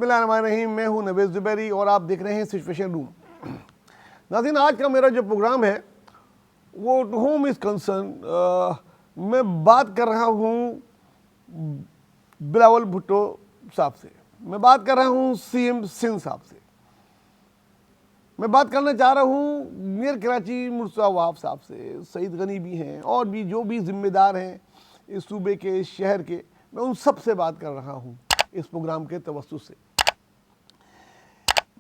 बिस्मिल्लाहिर्रहमानिर्रहीम। मैं हूं नवेज़ ज़ुबैरी और आप देख रहे हैं सिचुएशन रूम। नाज़रीन, आज का मेरा जो प्रोग्राम है वो टू होम इज़ कंसर्न, मैं बात कर रहा हूं बिलावल भुट्टो साहब से, मैं बात कर रहा हूं सीएम सिंध साहब से, मैं बात करना चाह रहा हूं मेयर कराची मुर्तज़ा वाफ साहब से, सईद गनी भी हैं और भी जो भी जिम्मेदार हैं इस सूबे के, इस शहर के, मैं उन सब से बात कर रहा हूं इस प्रोग्राम के तवज्जुह से।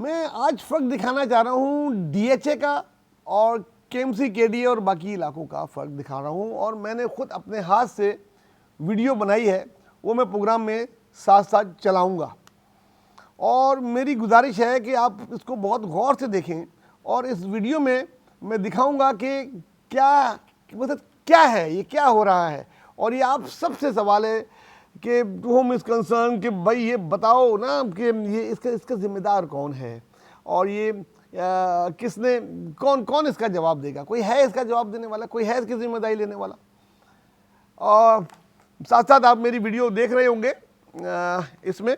मैं आज फ़र्क दिखाना चाह रहा हूं डीएचए का और केएमसी केडीए और बाकी इलाकों का फ़र्क दिखा रहा हूं, और मैंने ख़ुद अपने हाथ से वीडियो बनाई है, वो मैं प्रोग्राम में साथ साथ चलाऊंगा। और मेरी गुजारिश है कि आप इसको बहुत गौर से देखें और इस वीडियो में मैं दिखाऊंगा कि क्या मतलब क्या है, ये क्या हो रहा है। और ये आप सबसे सवाल है कि टू होम इज़ कंसर्न कि भाई ये बताओ ना कि ये इसका ज़िम्मेदार कौन है और ये किसने कौन इसका जवाब देगा। कोई है इसका जवाब देने वाला, कोई है इसकी जिम्मेदारी लेने वाला। और साथ साथ आप मेरी वीडियो देख रहे होंगे इसमें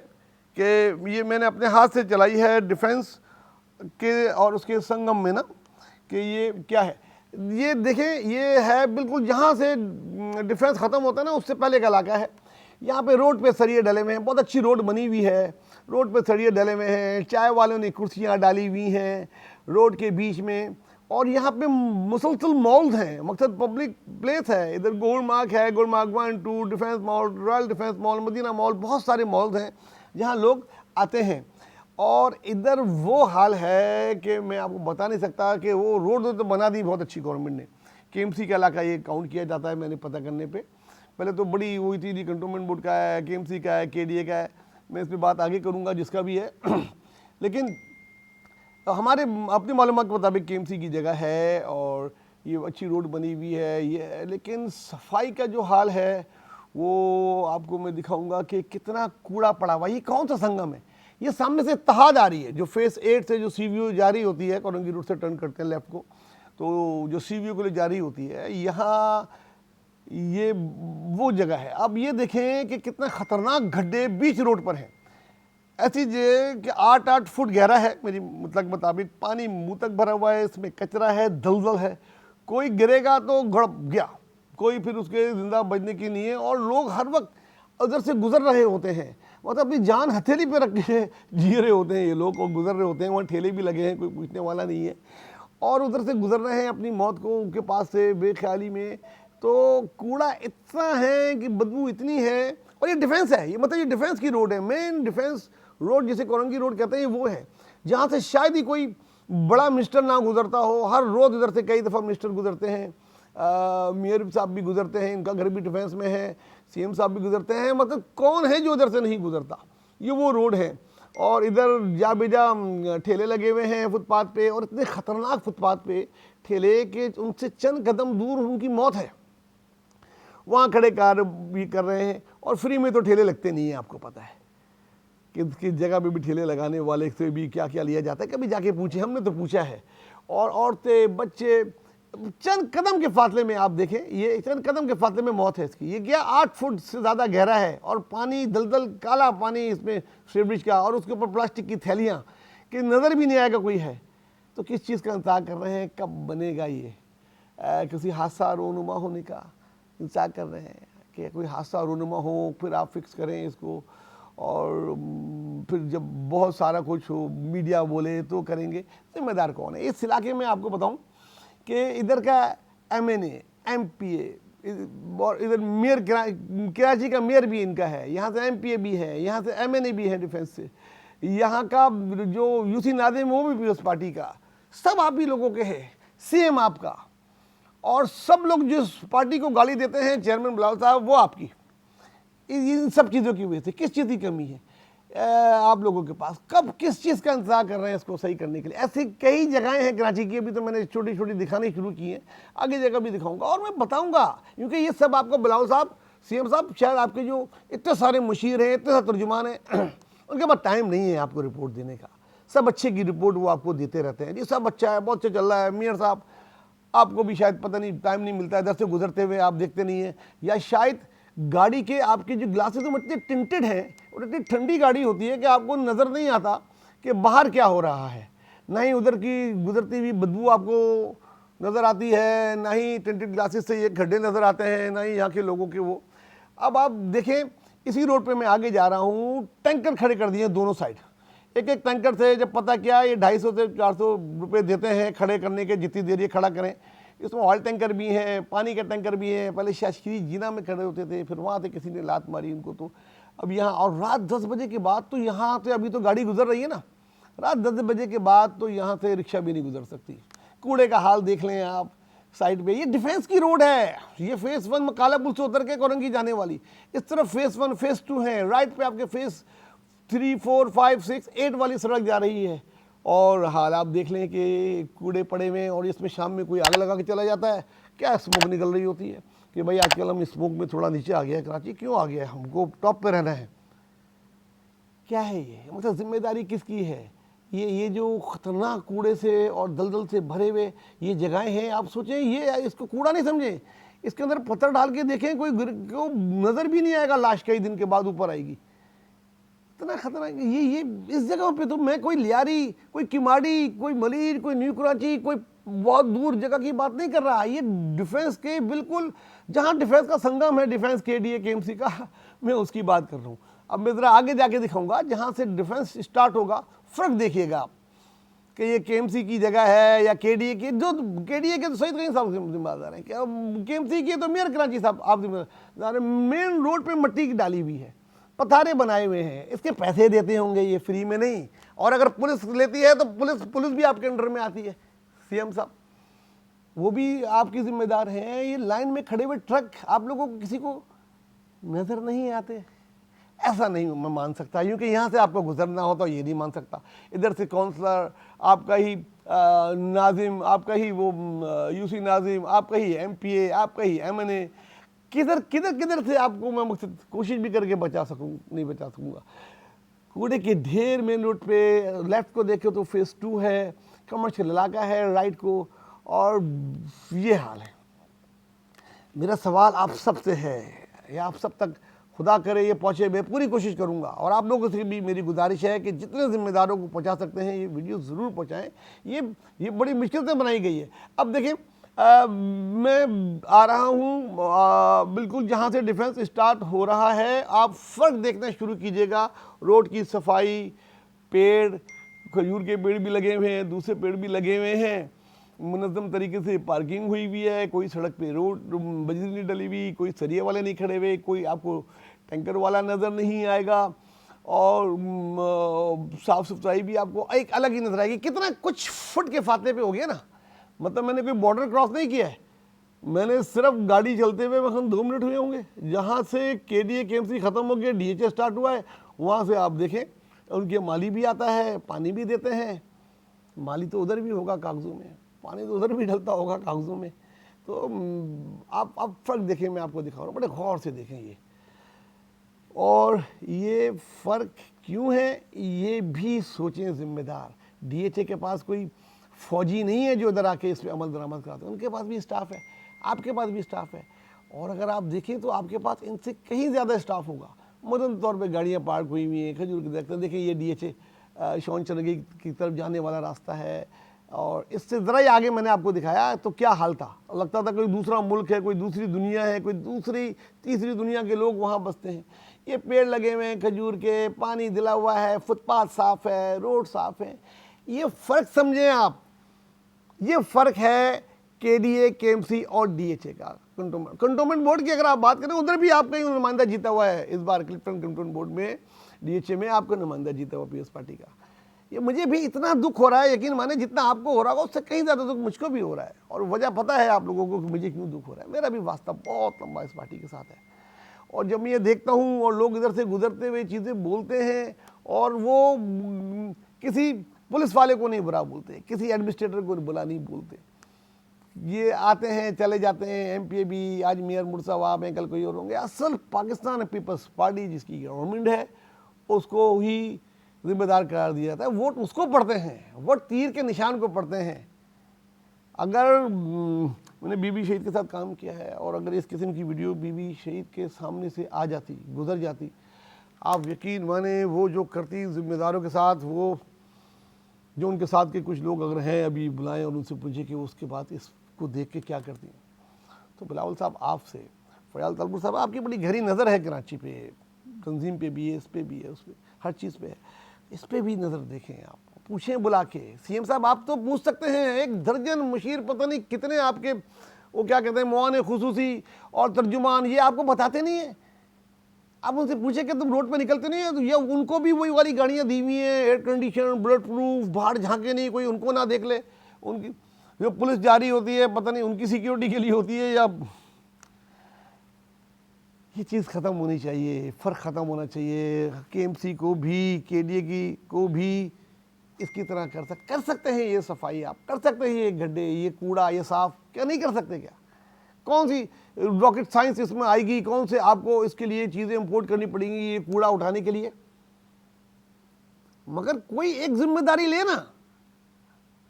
कि ये मैंने अपने हाथ से चलाई है डिफेंस के और उसके संगम में ना, कि ये क्या है। ये देखें, ये है बिल्कुल जहाँ से डिफेंस ख़त्म होता है ना उससे पहले का इलाका है। यहाँ पे रोड पे सरिये डले हुए हैं, बहुत अच्छी रोड बनी हुई है, रोड पे सरिये डले हुए हैं, चाय वालों ने कुर्सियाँ डाली हुई हैं रोड के बीच में, और यहाँ पे मुसलसल मॉल्स हैं, मकसद पब्लिक प्लेस है। इधर गोल्ड मार्क है, gold mark 1, 2, defence mall, royal defence mall, Madina mall, बहुत सारे मॉल्स हैं जहाँ लोग आते हैं। और इधर वो हाल है कि मैं आपको बता नहीं सकता कि वो रोड तो बना दी बहुत अच्छी गवर्नमेंट ने। केएमसी का इलाका ये काउंट किया जाता है, मैंने पता करने पे पहले तो बड़ी हुई थी, कंटोनमेंट बोर्ड का है, केएमसी का है, केडीए का है, मैं इस पर बात आगे करूँगा जिसका भी है। लेकिन हमारे अपनी मालूमात के मुताबिक केएमसी की जगह है और ये अच्छी रोड बनी हुई है ये, लेकिन सफाई का जो हाल है वो आपको मैं दिखाऊंगा कि कितना कूड़ा पड़ा हुआ। ये कौन सा संगम है? ये सामने से तहाद आ रही है, जो फेस 8 से जो सीवीओ जा रही होती है, कोरंगी रोड से टर्न करते हैं लेफ्ट को, तो जो सीवीओ के लिए जा रही होती है, यहाँ ये वो जगह है। अब ये देखें कि कितना ख़तरनाक गड्ढे बीच रोड पर हैं, ऐसी जगह कि 8-8 फुट गहरा है मेरी मतलब मुताबिक, पानी मुंह तक भरा हुआ है, इसमें कचरा है, दलदल है, कोई गिरेगा तो गड़प गया, कोई फिर उसके ज़िंदा बचने की नहीं है। और लोग हर वक्त उधर से गुजर रहे होते हैं, मतलब अपनी जान हथेली पे रख के जी रहे होते हैं ये लोग, और गुजर रहे होते हैं, वहाँ ठेले भी लगे हैं, कोई पूछने वाला नहीं है, और उधर से गुजर रहे हैं अपनी मौत को उनके पास से बेख्याली में। तो कूड़ा इतना है कि बदबू इतनी है, और ये डिफेंस है, ये मतलब ये डिफेंस की रोड है, मेन डिफेंस रोड जिसे कोरंगी रोड कहते हैं वो है, जहाँ से शायद ही कोई बड़ा मिनिस्टर ना गुजरता हो। हर रोज़ इधर से कई दफ़ा मिनिस्टर गुजरते हैं, मेयर साहब भी गुजरते हैं, इनका घर भी डिफेंस में है, सीएम साहब भी गुजरते हैं, मतलब कौन है जो इधर से नहीं गुजरता। ये वो रोड है, और इधर जा बेजा ठेले लगे हुए हैं फुटपाथ पे, और इतने ख़तरनाक फुटपाथ पे ठेले के उनसे चंद कदम दूर उनकी मौत है। वहाँ खड़े कार भी कर रहे हैं, और फ्री में तो ठेले लगते नहीं हैं, आपको पता है कि किस जगह पे भी ठेले लगाने वाले से भी क्या क्या लिया जाता है, कभी जाके पूछे, हमने तो पूछा है। और औरतें, बच्चे, चंद कदम के फासले में आप देखें, ये चंद कदम के फासले में मौत है इसकी। ये क्या 8 फुट से ज़्यादा गहरा है, और पानी दलदल काला पानी इसमें सीवरेज का, और उसके ऊपर प्लास्टिक की थैलियाँ कि नज़र भी नहीं आएगा कोई है। तो किस चीज़ का इंतजार कर रहे हैं, कब बनेगा ये? किसी हादसा रोनुमा होने का इंतजार कर रहे हैं कि कोई हादसा रोनुमा हो, फिर आप फिक्स करें इसको, और फिर जब बहुत सारा कुछ हो मीडिया बोले तो करेंगे। जिम्मेदार कौन है इस इलाके में? आपको बताऊं कि इधर का एमएनए, एमपीए, और इधर मेयर कराची का मेयर भी इनका है, यहाँ से एमपीए भी है, यहाँ से एमएनए भी है डिफेंस से, यहाँ का जो यूसी नादिम वो भी पीपल्स पार्टी का, सब आप ही लोगों के हैं, सीएम आपका, और सब लोग जिस पार्टी को गाली देते हैं चेयरमैन बिलावल साहब, वो आपकी। इन सब चीज़ों की वजह से किस चीज़ की कमी है आप लोगों के पास? कब किस चीज़ का इंतजार कर रहे हैं इसको सही करने के लिए? ऐसी कई जगहें हैं कराची की, अभी तो मैंने छोटी छोटी दिखानी शुरू की हैं, आगे जगह भी दिखाऊंगा और मैं बताऊंगा, क्योंकि ये सब आपको बिलावल साहब, सीएम साहब, शायद आपके जो इतने सारे मुशीर हैं, इतने सारे तर्जुमान हैं, उनके पास टाइम नहीं है आपको रिपोर्ट देने का। सब अच्छे की रिपोर्ट वो आपको देते रहते हैं, जी सब अच्छा है, बहुत अच्छा चल रहा है। मेयर साहब, आपको भी शायद पता नहीं टाइम नहीं मिलता है, इधर से गुजरते हुए आप देखते नहीं हैं, या शायद गाड़ी के आपके जो ग्लासेस तो इतने टिंटेड हैं और इतनी ठंडी गाड़ी होती है कि आपको नज़र नहीं आता कि बाहर क्या हो रहा है, ना ही उधर की गुजरती हुई बदबू आपको नज़र आती है, ना ही टिंटेड ग्लासेस से ये गड्ढे नज़र आते हैं, ना ही यहाँ के लोगों के वो। अब आप देखें, इसी रोड पे मैं आगे जा रहा हूँ, टैंकर खड़े कर दिए दोनों साइड। एक एक टैंकर से जब पता क्या ये 250 से 400 रुपये देते हैं खड़े करने के, जितनी देर ये खड़ा करें। इसमें ऑयल टैंकर भी हैं, पानी का टैंकर भी है। पहले शासकीय जीना में खड़े होते थे, फिर वहाँ से किसी ने लात मारी उनको। तो अब यहाँ, और रात 10 बजे के बाद तो यहाँ से, अभी तो गाड़ी गुजर रही है ना, रात 10 बजे के बाद तो यहाँ से रिक्शा भी नहीं गुजर सकती। कूड़े का हाल देख लें आप साइड पे। ये डिफेंस की रोड है, ये फेस 1 में काला पुल से उतर के कोरंगी जाने वाली। इस तरफ फेस 1 फेस 2 है, राइट पे आपके फेस 3 4 5 6 8 वाली सड़क जा रही है। और हाल आप देख लें कि कूड़े पड़े हुए हैं, और इसमें शाम में कोई आग लगा के चला जाता है, क्या स्मोक निकल रही होती है कि भाई आजकल हम स्मोक में थोड़ा नीचे आ गया है, कराची क्यों आ गया है, हमको टॉप पे रहना है। क्या है ये, मतलब जिम्मेदारी किसकी है? ये जो खतरनाक कूड़े से और दलदल से भरे हुए ये जगहें हैं, आप सोचें ये इसको कूड़ा नहीं समझें, इसके अंदर पत्थर डाल के देखें, कोई को नज़र भी नहीं आएगा, लाश कई दिन के बाद ऊपर आएगी। इतना खतरनाक ये इस जगह पे तो मैं कोई लियारी, कोई किमाड़ी, कोई मलीर, कोई न्यू कराची, कोई बहुत दूर जगह की बात नहीं कर रहा। ये डिफेंस के बिल्कुल, जहाँ डिफेंस का संगम है, डिफेंस KDA KMC का, मैं उसकी बात कर रहा हूँ। अब मैं ज़रा आगे जाके दिखाऊंगा जहाँ से डिफेंस स्टार्ट होगा। फ़र्क देखिएगा आप कि ये KMC की जगह है या KDA की। जो KDA के तो सही कहीं साहब जिम्मेदार हैं, क्या KMC की तो मेयर कराची साहब आप जिम्मेदार। मेन रोड पे मिट्टी की डाली हुई है, पथारे बनाए हुए हैं, इसके पैसे देते होंगे, ये फ्री में नहीं। और अगर पुलिस लेती है तो पुलिस भी आपके अंडर में आती है। CM साहब वो भी आपकी जिम्मेदार हैं। ये लाइन में खड़े हुए ट्रक आप लोगों को किसी को नज़र नहीं आते, ऐसा नहीं मैं मान सकता, क्योंकि यहाँ से आपको गुजरना हो तो ये नहीं मान सकता। इधर से काउंसलर आपका ही नाजिम, आपका ही वो UC नाजिम, आपका ही MPA, आपका ही MNA, किधर से आपको मैं मकसद कोशिश भी करके बचा सकूँ, नहीं बचा सकूँगा। कूड़े के ढेर मेन रोड पे, लेफ्ट को देखे तो फेस 2 है, कमर्शियल इलाका है राइट को, और ये हाल है। मेरा सवाल आप सब से है, या आप सब तक खुदा करे ये पहुँचे, मैं पूरी कोशिश करूँगा। और आप लोगों से भी मेरी गुजारिश है कि जितने जिम्मेदारों को पहुँचा सकते हैं ये वीडियो ज़रूर पहुँचाएँ। ये बड़ी मुश्किल से बनाई गई है। अब देखिए मैं आ रहा हूँ बिल्कुल जहाँ से डिफेंस स्टार्ट हो रहा है। आप फ़र्क देखना शुरू कीजिएगा, रोड की सफाई, पेड़, खजूर के पेड़ भी लगे हुए हैं, दूसरे पेड़ भी लगे हुए हैं, मुनज़्ज़म तरीके से पार्किंग हुई भी है, कोई सड़क पे रोड बजरी नहीं डली हुई, कोई सरिये वाले नहीं खड़े हुए, कोई आपको टैंकर वाला नज़र नहीं आएगा, और साफ़ सुथराई भी आपको एक अलग ही नज़र आएगी। कितना कुछ फुट के फाते पे हो गया ना, मतलब मैंने कोई बॉर्डर क्रॉस नहीं किया है, मैंने सिर्फ गाड़ी चलते हुए वहाँ 2 मिनट हुए होंगे। जहाँ से KDA KMC ख़त्म हो गया, DHA स्टार्ट हुआ है, वहाँ से आप देखें उनके माली भी आता है, पानी भी देते हैं। माली तो उधर भी होगा कागज़ों में, पानी तो उधर भी डलता होगा कागज़ों में। तो आप फ़र्क देखें, मैं आपको दिखा रहा हूँ, बड़े गौर से देखें ये। और ये फ़र्क क्यों है ये भी सोचें जिम्मेदार। DHA के पास कोई फौजी नहीं है जो इधर आके इस पर अमल दरामद कराते हैं, उनके पास भी स्टाफ है, आपके पास भी स्टाफ है। और अगर आप देखें तो आपके पास इनसे कहीं ज़्यादा स्टाफ होगा। मदन तौर पे गाड़ियाँ पार्क हुई हुई हैं, खजूर के दरख्त। देखिए ये DHA शौन चरगी की तरफ जाने वाला रास्ता है, और इससे ज़रा ही आगे मैंने आपको दिखाया तो क्या हाल था, लगता था कोई दूसरा मुल्क है, कोई दूसरी दुनिया है, कोई दूसरी तीसरी दुनिया के लोग वहाँ बसते हैं। ये पेड़ लगे हुए हैं खजूर के, पानी दिला हुआ है, फुटपाथ साफ़ है, रोड साफ़ है। ये फ़र्क समझें आप, ये फ़र्क है KDA KMC और DHA का। कंटोनमेंट बोर्ड की अगर आप बात करें, उधर भी आपका ही नुमाइंदा जीता हुआ है। इस बार क्लिफ्टन कंटोनमेंट बोर्ड में DHA में आपका नुमाइंदा जीता हुआ PS पार्टी का। ये मुझे भी इतना दुख हो रहा है, यकीन माने जितना आपको हो रहा होगा उससे कहीं ज़्यादा दुख मुझको भी हो रहा है। और वजह पता है आप लोगों को कि मुझे क्यों दुख हो रहा है। मेरा भी वास्ता बहुत लंबा इस पार्टी के साथ है। और जब मैं ये देखता हूँ और लोग इधर से गुजरते हुए चीज़ें बोलते हैं, और वो किसी पुलिस वाले को नहीं बुरा बोलते, किसी एडमिनिस्ट्रेटर को बुरा नहीं बोलते, ये आते हैं चले जाते हैं। MPA भी आज मेयर मुर्सावाब हैं, कल कोई और होंगे। असल पाकिस्तान पीपल्स पार्टी जिसकी गवर्नमेंट है उसको ही जिम्मेदार करार दिया जाता है। वोट उसको पड़ते हैं, वोट तीर के निशान को पड़ते हैं। अगर मैंने बीबी शहीद के साथ काम किया है, और अगर इस किस्म की वीडियो बीबी शहीद के सामने से आ जाती, गुजर जाती, आप यकीन माने वो जो करती ज़िम्मेदारों के साथ, वो जो उनके साथ के कुछ लोग अगर हैं अभी बुलाएं और उनसे पूछे कि उसके बाद इसको देख के क्या करती हैं। तो बिलावल साहब, आपसे फयाल तलपुर साहब, आपकी बड़ी गहरी नज़र है कराची पे, तंजीम पे भी है, इस पे भी है, उस पर हर चीज़ पे है, इस पे भी नज़र देखें, आप पूछें बुला के। सीएम साहब आप तो पूछ सकते हैं, एक दर्जन मुशीर पता नहीं कितने आपके वो क्या कहते हैं मुआने खुसूसी और तर्जुमान, ये आपको बताते नहीं है। आप उनसे पूछे कि तुम रोड पे निकलते नहीं है, तो ये उनको भी वही वाली गाड़ियाँ दी हुई हैं, एयर कंडीशन, बुलेट प्रूफ, बाहर झांके नहीं, कोई उनको ना देख ले। उनकी जो पुलिस जारी होती है पता नहीं उनकी सिक्योरिटी के लिए होती है, या ये चीज़ ख़त्म होनी चाहिए, फ़र्क ख़त्म होना चाहिए। केएमसी को भी, केडीए को भी इसकी तरह कर सकते हैं ये सफाई, आप कर सकते हैं ये गड्ढे, ये कूड़ा, ये साफ़, क्या नहीं कर सकते क्या? कौन सी रॉकेट साइंस इसमें आएगी? कौन से आपको इसके लिए चीज़ें इंपोर्ट करनी पड़ेंगी ये कूड़ा उठाने के लिए? मगर कोई एक जिम्मेदारी लेना।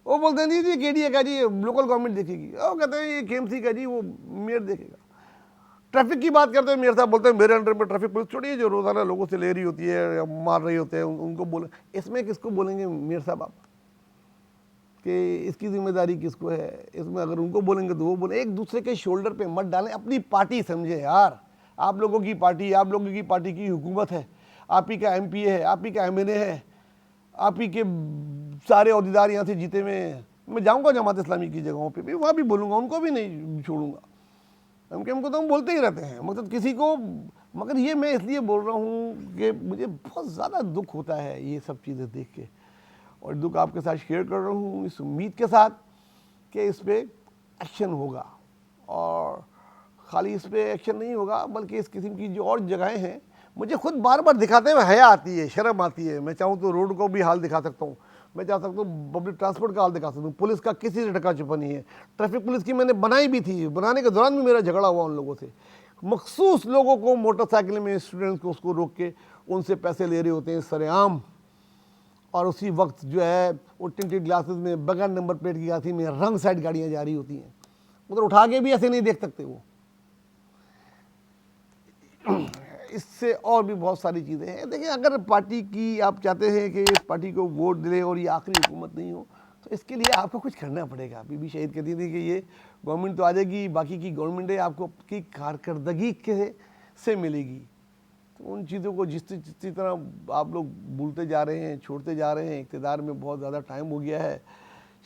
वो बोलते हैं जी केडीए का जी लोकल गवर्नमेंट देखेगी, वो कहते हैं ये केएमसी का जी वो मेयर देखेगा। ट्रैफिक की बात करते हैं, मेयर साहब बोलते हैं मेरे अंडर में ट्रैफिक पुलिस छोड़िए, जो रोज़ाना लोगों से ले रही होती है या मार रही होते हैं उनको बोले। इसमें किसको बोलेंगे मेयर साहब आप कि इसकी जिम्मेदारी किसको है? इसमें अगर उनको बोलेंगे तो वो बोले। एक दूसरे के शोल्डर पे मत डालें, अपनी पार्टी समझे यार। आप लोगों की पार्टी, आप लोगों की पार्टी की हुकूमत है, आप ही का एमपी है, आप ही का एमएनए है, आप ही के सारे अहदेदार यहाँ से जीते हुए हैं। मैं जाऊँगा जमात इस्लामी की जगहों पर भी, वहाँ भी बोलूँगा, उनको भी नहीं छोड़ूंगा। हमको तो हम बोलते ही रहते हैं, मतलब किसी को। मगर ये मैं इसलिए बोल रहा हूँ कि मुझे बहुत ज़्यादा दुख होता है ये सब चीज़ें देख के, और दुख आपके साथ शेयर कर रहा हूँ इस उम्मीद के साथ कि इस पर एक्शन होगा। और ख़ाली इस पर एक्शन नहीं होगा बल्कि इस किस्म की जो और जगहें हैं, मुझे खुद बार बार दिखाते हुए हया आती है, शर्म आती है। मैं चाहूँ तो रोड को भी हाल दिखा सकता हूँ, मैं चाह सकता हूँ पब्लिक ट्रांसपोर्ट का हाल दिखा सकता हूँ। पुलिस का किसी से ढका छुपा नहीं है। ट्रैफिक पुलिस की मैंने बनाई भी थी, बनाने के दौरान भी मेरा झगड़ा हुआ उन लोगों से। मखसूस लोगों को मोटरसाइकिल में, स्टूडेंट्स को उसको रोक के उनसे पैसे ले रहे होते हैं सरेआम, और उसी वक्त जो है वो टिंटेड ग्लासेस में बगैर नंबर प्लेट की गाड़ी में रंग साइड गाड़ियाँ जा रही होती हैं, उधर उठा के भी ऐसे नहीं देख सकते वो। इससे और भी बहुत सारी चीज़ें हैं। देखिए, अगर पार्टी की आप चाहते हैं कि इस पार्टी को वोट दिले और ये आखिरी हुकूमत नहीं हो, तो इसके लिए आपको कुछ करना पड़ेगा। बीबी शहीद कहती थी कि ये गवर्नमेंट तो आ जाएगी, बाकी की गवर्नमेंटें आपको की कारकर्दगी से मिलेगी। तो उन चीज़ों को जिस तरह आप लोग भूलते जा रहे हैं, छोड़ते जा रहे हैं। इक़्तिदार में बहुत ज़्यादा टाइम हो गया है,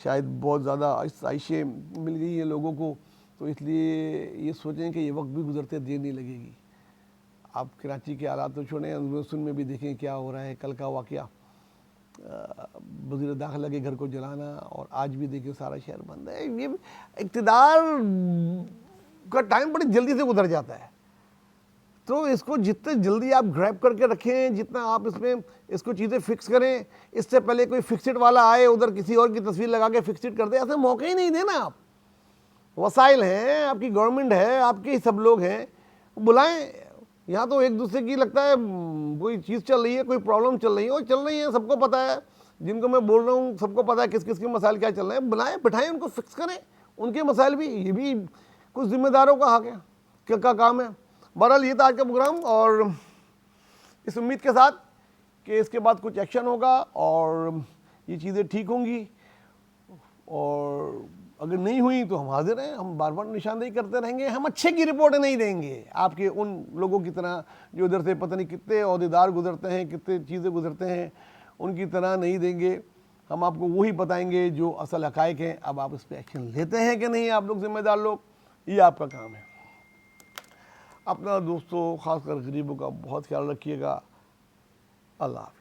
शायद बहुत ज़्यादा आइशें मिल गई हैं लोगों को, तो इसलिए ये सोचें कि ये वक्त भी गुजरते देर नहीं लगेगी। आप कराची के हालात तो छोड़ें, अंदरूनी में भी देखें क्या हो रहा है। कल का वाक़या वज़ीर दाखिला के घर को जलाना, और आज भी देखें सारा शहर बंद है। ये इक़्तिदार का टाइम बड़ी जल्दी से गुजर जाता है, तो इसको जितने जल्दी आप ग्रैब करके रखें, जितना आप इसमें इसको चीज़ें फिक्स करें, इससे पहले कोई फिक्सिड वाला आए उधर किसी और की तस्वीर लगा के फिक्सिड कर दे, ऐसे मौके ही नहीं देना। आप वसाइल हैं, आपकी गवर्नमेंट है, आपके ही सब लोग हैं, बुलाएं। यहाँ तो एक दूसरे की लगता है कोई चीज़ चल रही है, कोई प्रॉब्लम चल रही है, और चल रही है, सबको पता है। जिनको मैं बोल रहा हूँ सबको पता है किस किस के मसाइल क्या चल रहे हैं। बुलाएं, बिठाएं, उनको फिक्स करें, उनके मसाइल भी। ये भी कुछ जिम्मेदारों का हक है, क्या काम है। बहरहाल ये था आज का प्रोग्राम, और इस उम्मीद के साथ कि इसके बाद कुछ एक्शन होगा और ये चीज़ें ठीक होंगी, और अगर नहीं हुई तो हम हाजिर हैं। हम बार बार निशानदेही करते रहेंगे। हम अच्छे की रिपोर्ट नहीं देंगे आपके उन लोगों की तरह जो इधर से पता नहीं कितने अहदेदार गुजरते हैं, कितने चीज़ें गुजरते हैं, उनकी तरह नहीं देंगे। हम आपको वही बताएंगे जो असल हक़ाइक़ हैं। अब आप इस पर एक्शन लेते हैं कि नहीं, आप लोग जिम्मेदार लोग, ये आपका काम है। अपना दोस्तों, ख़ासकर गरीबों का बहुत ख्याल रखिएगा। अल्लाह हाफ़िज़।